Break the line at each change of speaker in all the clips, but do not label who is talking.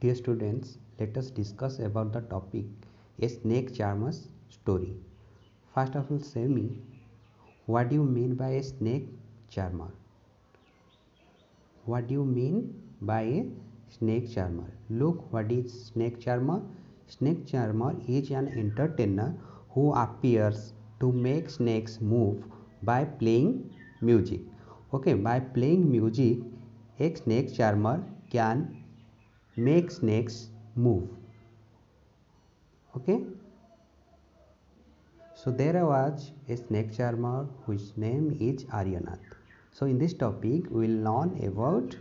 Dear students, let us discuss about the topic a snake charmer's story. First of all, say me, what do you mean by a snake charmer? What do you mean by a snake charmer? Look, what is snake charmer? Snake charmer is an entertainer who appears to make snakes move by playing music. Okay, by playing music, a snake charmer can make snakes move. Okay, so there was a snake charmer whose name is Aryanath. So in this topic we will learn about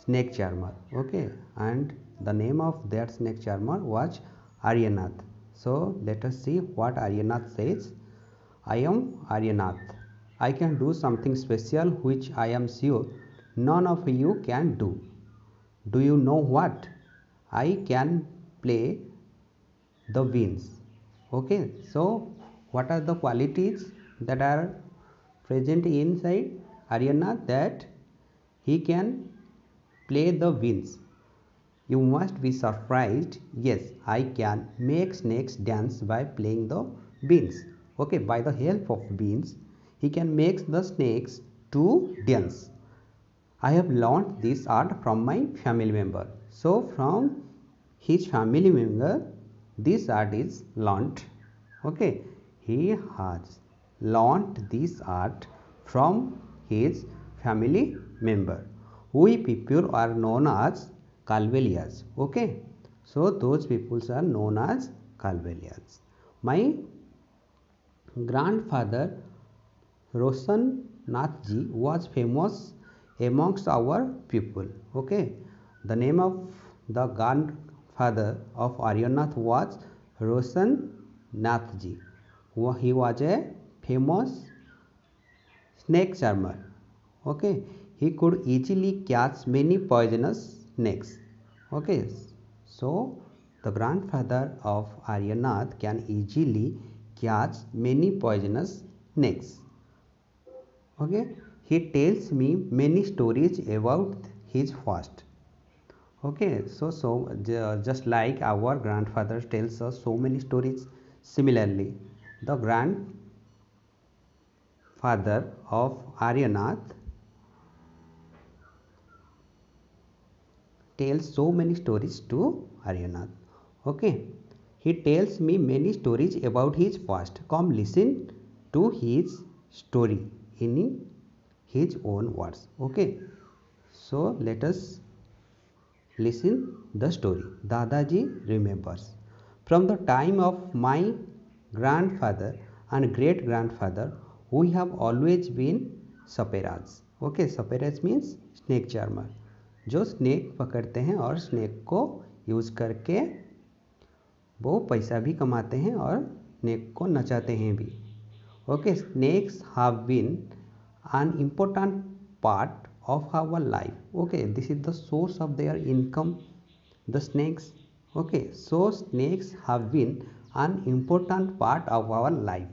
snake charmer. Okay, and the name of that snake charmer was Aryanath. So let us see what Aryanath says. I am Aryanath. I can do something special which I am sure none of you can do. Do you know what? I can play the winds. Okay, so what are the qualities that are present inside Aryanath? That he can play the winds. You must be surprised. Yes, I can make snakes dance by playing the beans. Okay, by the help of beans, he can make the snakes to dance. I have learned this art from my family member. So from his family member, this art is learnt. Okay, he has learnt this art from his family member. We people are known as Calvelias. Okay, so those peoples are known as Calvelias. My grandfather Roshan Nathji was famous amongst our people. Okay, the name of the grandfather of Aryanath was Roshan Nathji. He was a famous snake charmer. Okay, he could easily catch many poisonous snakes. Okay, so the grandfather of Aryanath can easily catch many poisonous snakes. Okay, he tells me many stories about his fast. Okay, so just like our grandfather tells us so many stories, similarly the grandfather of Aryanath tells so many stories to Aryanath. Okay, he tells me many stories about his past. Come listen to his story in his own words. Okay, so let us listen the story. Dadaji remembers. From the time of my grandfather and great grandfather, we have always been saperas. Okay, saperas means snake charmer. जो snake पकड़ते हैं और snake को use करके वो पैसा भी कमाते हैं और स्नेक को नचाते हैं भी. Okay, snakes have been an important part of our life. Okay, this is the source of their income, the snakes. Okay, so snakes have been an important part of our life.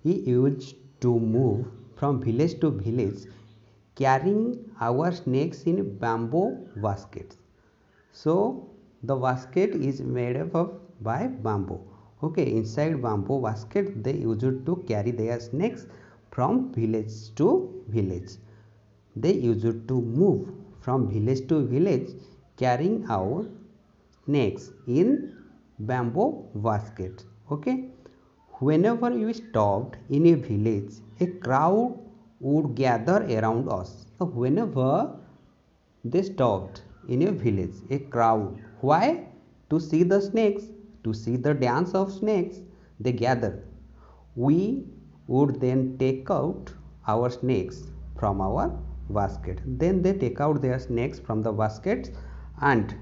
He used to move from village to village carrying our snakes in bamboo baskets. So the basket is made up of by bamboo. Okay, inside bamboo basket they used to carry their snakes from village to village. They used to move from village to village carrying our snakes in bamboo baskets. Okay, whenever we stopped in a village, a crowd would gather around us. So whenever they stopped in a village, a crowd. Why? To see the snakes, to see the dance of snakes, they gather. We would then take out our snakes from our basket. Then they take out their snakes from the baskets and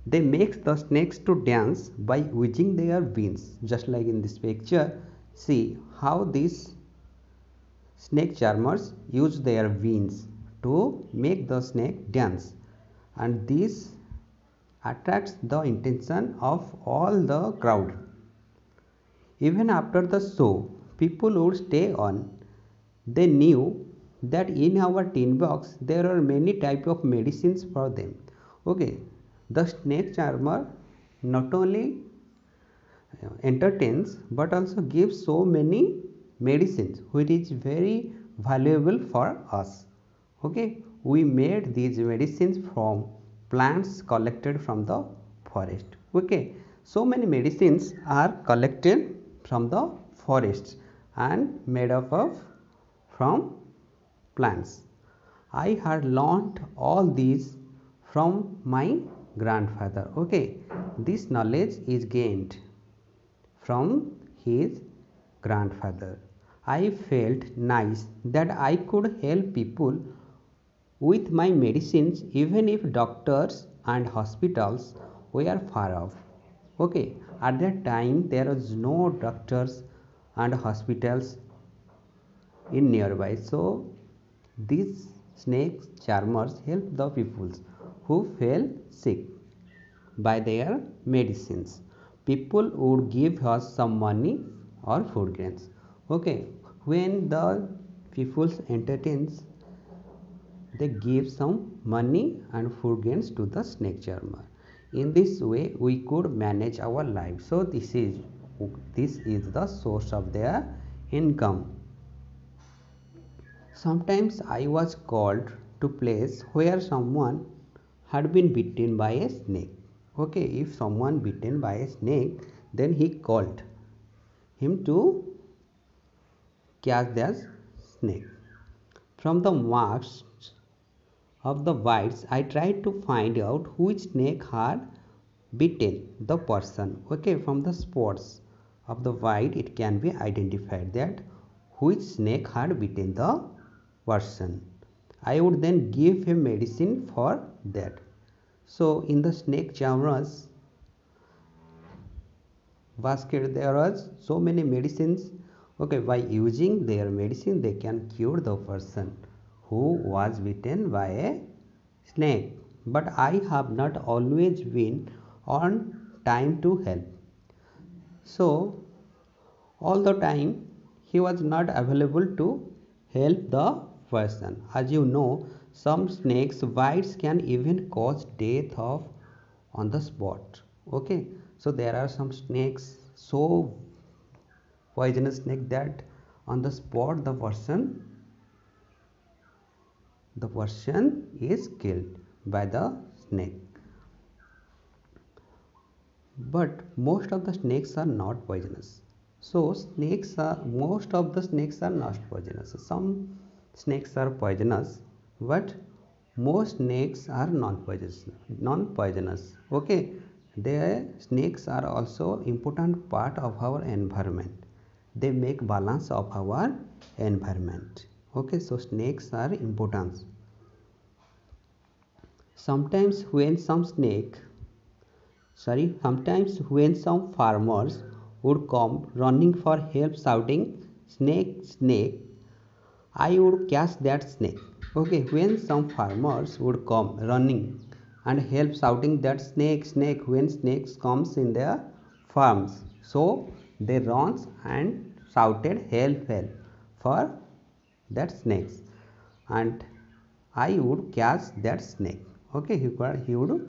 they make the snakes to dance by using their wings. Just like in this picture, see how these snake charmers use their wings to make the snake dance, and this attracts the attention of all the crowd. Even after the show, people would stay on. They knew that in our tin box there are many type of medicines for them. Okay, The snake charmer not only entertains but also gives so many medicines which is very valuable for us. Okay, we made these medicines from plants collected from the forest. Okay, so many medicines are collected from the forests and made up of from plants. I had learnt all these from my grandfather. Okay, this knowledge is gained from his grandfather. I felt nice that I could help people with my medicines even if doctors and hospitals were far off. Okay, at that time there was no doctors and hospitals in nearby. So these snake charmers help the people who fell sick by their medicines. People would give us some money or food grains. Okay, when the people entertains, they give some money and food grains to the snake charmer. In this way, we could manage our life. So this is the source of their income. Sometimes I was called to place where someone had been bitten by a snake. Okay, if someone bitten by a snake, then he called him to catch the snake. From the marks of the bites, I tried to find out which snake had bitten the person. Okay, from the spots of the bite, it can be identified that which snake had bitten the person. I would then give him medicine for that. So, in the snake charmers basket, there was so many medicines. Okay, by using their medicine, they can cure the person who was bitten by a snake. But I have not always been on time to help. So, all the time he was not available to help the person. As you know, some snakes bites can even cause death of on the spot. Okay, so there are some snakes so poisonous snake that on the spot the person is killed by the snake. But most of the snakes are not poisonous. So most of the snakes are not poisonous. Some snakes are poisonous, but most snakes are non poisonous. Okay, the snakes are also important part of our environment. They make balance of our environment. Okay, so snakes are important. Sometimes when some snake sometimes when some farmers would come running for help shouting snake snake, I would catch that snake. Okay, when some farmers would come running and help shouting that snake snake, when snakes comes in their farms, so they runs and shouted help help for that snakes, and I would catch that snake. Okay, he would